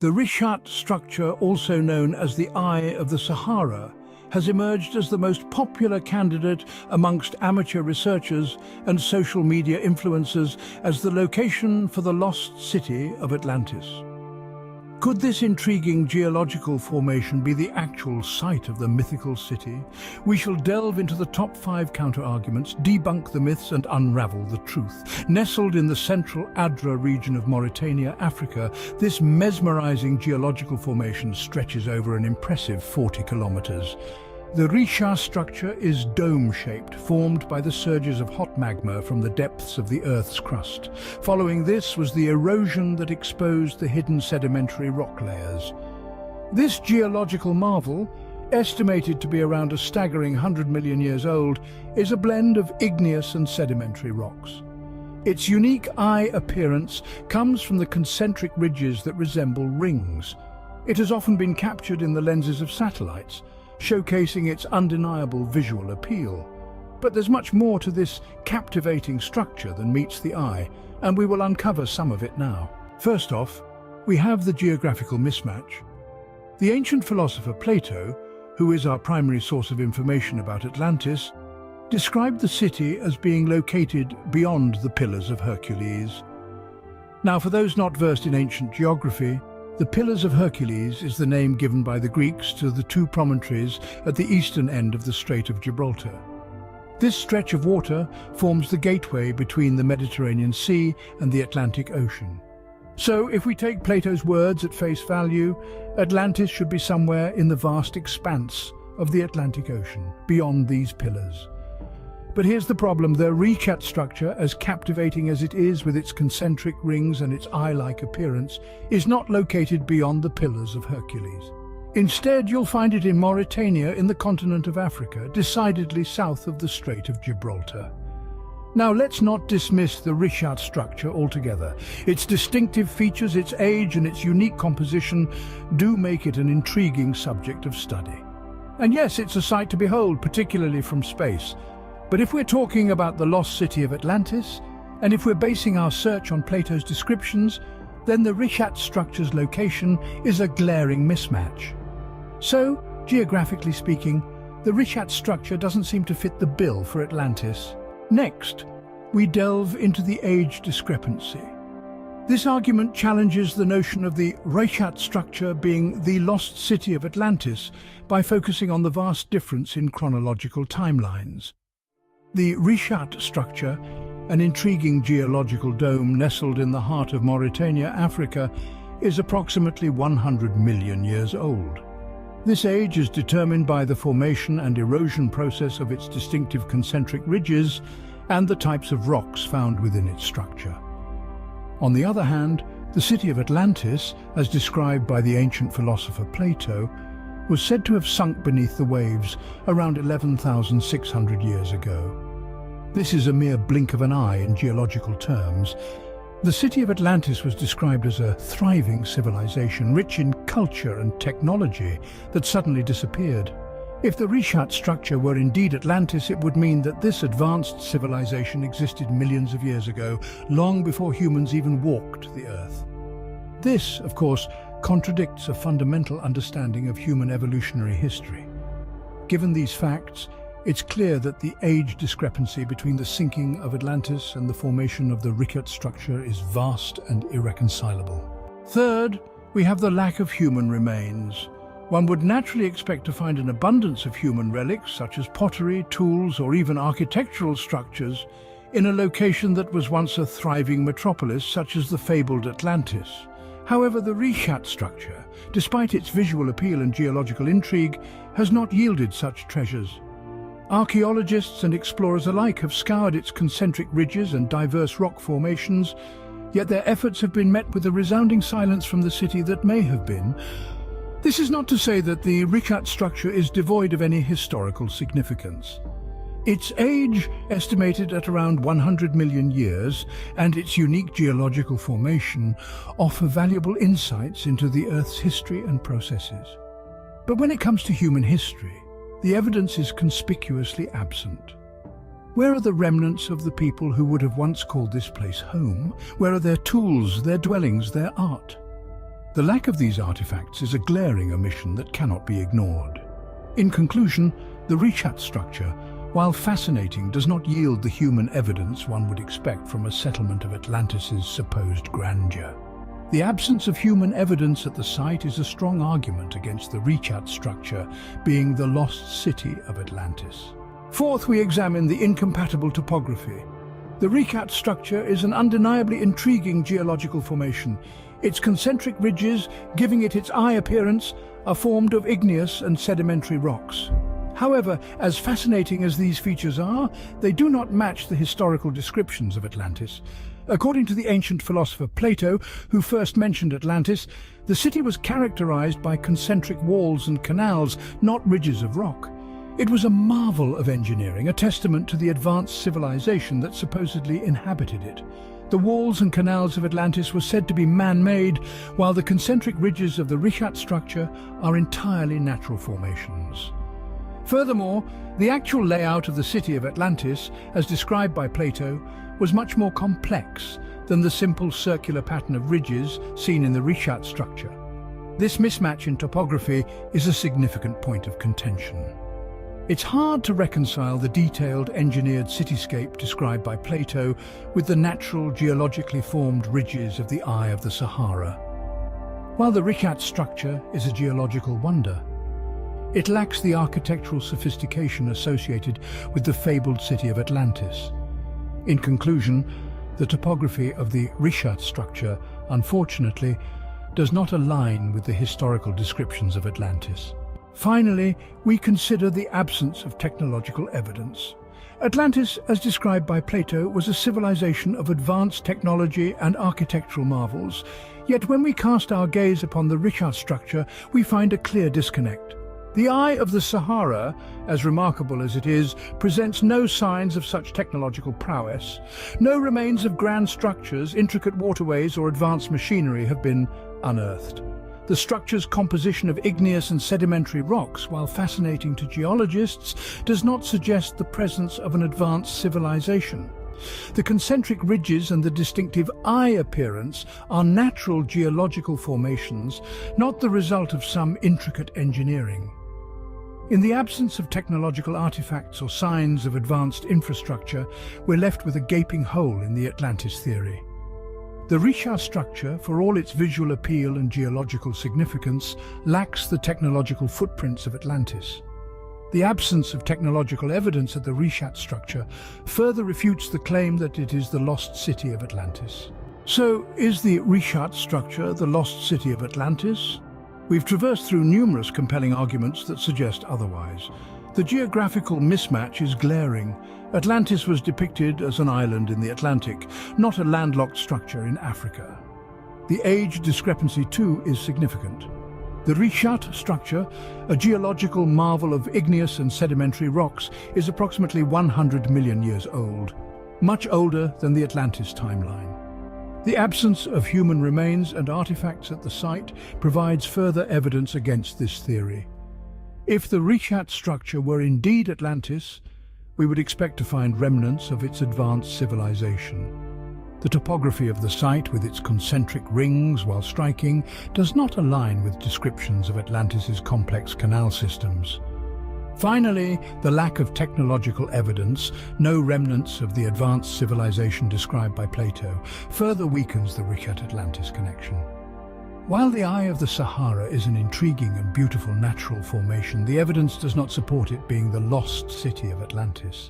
The Richat structure, also known as the Eye of the Sahara, has emerged as the most popular candidate amongst amateur researchers and social media influencers as the location for the lost city of Atlantis. Could this intriguing geological formation be the actual site of the mythical city? We shall delve into the top 5 counter-arguments, debunk the myths and unravel the truth. Nestled in the central Adra region of Mauritania, Africa, this mesmerizing geological formation stretches over an impressive 40 kilometers. The Richat structure is dome-shaped, formed by the surges of hot magma from the depths of the Earth's crust. Following this was the erosion that exposed the hidden sedimentary rock layers. This geological marvel, estimated to be around a staggering 100 million years old, is a blend of igneous and sedimentary rocks. Its unique eye appearance comes from the concentric ridges that resemble rings. It has often been captured in the lenses of satellites, showcasing its undeniable visual appeal. But there's much more to this captivating structure than meets the eye, and we will uncover some of it now. First off, we have the geographical mismatch. The ancient philosopher Plato, who is our primary source of information about Atlantis, described the city as being located beyond the Pillars of Hercules. Now, for those not versed in ancient geography, the Pillars of Hercules is the name given by the Greeks to the 2 promontories at the eastern end of the Strait of Gibraltar. This stretch of water forms the gateway between the Mediterranean Sea and the Atlantic Ocean. So, if we take Plato's words at face value, Atlantis should be somewhere in the vast expanse of the Atlantic Ocean, beyond these pillars. But here's the problem: the Richat structure, as captivating as it is with its concentric rings and its eye-like appearance, is not located beyond the Pillars of Hercules. Instead, you'll find it in Mauritania, in the continent of Africa, decidedly south of the Strait of Gibraltar. Now, let's not dismiss the Richat structure altogether. Its distinctive features, its age and its unique composition do make it an intriguing subject of study. And yes, it's a sight to behold, particularly from space. But if we're talking about the lost city of Atlantis, and if we're basing our search on Plato's descriptions, then the Richat structure's location is a glaring mismatch. So, geographically speaking, the Richat structure doesn't seem to fit the bill for Atlantis. Next, we delve into the age discrepancy. This argument challenges the notion of the Richat structure being the lost city of Atlantis by focusing on the vast difference in chronological timelines. The Richat structure, an intriguing geological dome nestled in the heart of Mauritania, Africa, is approximately 100 million years old. This age is determined by the formation and erosion process of its distinctive concentric ridges and the types of rocks found within its structure. On the other hand, the city of Atlantis, as described by the ancient philosopher Plato, was said to have sunk beneath the waves around 11,600 years ago. This is a mere blink of an eye in geological terms. The city of Atlantis was described as a thriving civilization, rich in culture and technology, that suddenly disappeared. If the Richat structure were indeed Atlantis, it would mean that this advanced civilization existed millions of years ago, long before humans even walked the Earth. This, of course, contradicts a fundamental understanding of human evolutionary history. Given these facts, it's clear that the age discrepancy between the sinking of Atlantis and the formation of the Richat structure is vast and irreconcilable. Third, we have the lack of human remains. One would naturally expect to find an abundance of human relics, such as pottery, tools, or even architectural structures, in a location that was once a thriving metropolis, such as the fabled Atlantis. However, the Richat structure, despite its visual appeal and geological intrigue, has not yielded such treasures. Archaeologists and explorers alike have scoured its concentric ridges and diverse rock formations, yet their efforts have been met with a resounding silence from the city that may have been. This is not to say that the Richat structure is devoid of any historical significance. Its age, estimated at around 100 million years, and its unique geological formation offer valuable insights into the Earth's history and processes. But when it comes to human history, the evidence is conspicuously absent. Where are the remnants of the people who would have once called this place home? Where are their tools, their dwellings, their art? The lack of these artifacts is a glaring omission that cannot be ignored. In conclusion, the Richat structure, while fascinating, does not yield the human evidence one would expect from a settlement of Atlantis's supposed grandeur. The absence of human evidence at the site is a strong argument against the Richat structure being the lost city of Atlantis. Fourth, we examine the incompatible topography. The Richat structure is an undeniably intriguing geological formation. Its concentric ridges, giving it its eye appearance, are formed of igneous and sedimentary rocks. However, as fascinating as these features are, they do not match the historical descriptions of Atlantis. According to the ancient philosopher Plato, who first mentioned Atlantis, the city was characterized by concentric walls and canals, not ridges of rock. It was a marvel of engineering, a testament to the advanced civilization that supposedly inhabited it. The walls and canals of Atlantis were said to be man-made, while the concentric ridges of the Richat structure are entirely natural formations. Furthermore, the actual layout of the city of Atlantis, as described by Plato, was much more complex than the simple circular pattern of ridges seen in the Richat structure. This mismatch in topography is a significant point of contention. It's hard to reconcile the detailed engineered cityscape described by Plato with the natural geologically formed ridges of the Eye of the Sahara. While the Richat structure is a geological wonder, it lacks the architectural sophistication associated with the fabled city of Atlantis. In conclusion, the topography of the Richat structure, unfortunately, does not align with the historical descriptions of Atlantis. Finally, we consider the absence of technological evidence. Atlantis, as described by Plato, was a civilization of advanced technology and architectural marvels. Yet when we cast our gaze upon the Richat structure, we find a clear disconnect. The Eye of the Sahara, as remarkable as it is, presents no signs of such technological prowess. No remains of grand structures, intricate waterways, or advanced machinery have been unearthed. The structure's composition of igneous and sedimentary rocks, while fascinating to geologists, does not suggest the presence of an advanced civilization. The concentric ridges and the distinctive eye appearance are natural geological formations, not the result of some intricate engineering. In the absence of technological artifacts or signs of advanced infrastructure, we're left with a gaping hole in the Atlantis theory. The Richat structure, for all its visual appeal and geological significance, lacks the technological footprints of Atlantis. The absence of technological evidence at the Richat structure further refutes the claim that it is the lost city of Atlantis. So, is the Richat structure the lost city of Atlantis? We've traversed through numerous compelling arguments that suggest otherwise. The geographical mismatch is glaring. Atlantis was depicted as an island in the Atlantic, not a landlocked structure in Africa. The age discrepancy too is significant. The Richat structure, a geological marvel of igneous and sedimentary rocks, is approximately 100 million years old, much older than the Atlantis timeline. The absence of human remains and artifacts at the site provides further evidence against this theory. If the Richat structure were indeed Atlantis, we would expect to find remnants of its advanced civilization. The topography of the site, with its concentric rings while striking, does not align with descriptions of Atlantis's complex canal systems. Finally, the lack of technological evidence, no remnants of the advanced civilization described by Plato, further weakens the Richat-Atlantis connection. While the Eye of the Sahara is an intriguing and beautiful natural formation, the evidence does not support it being the lost city of Atlantis.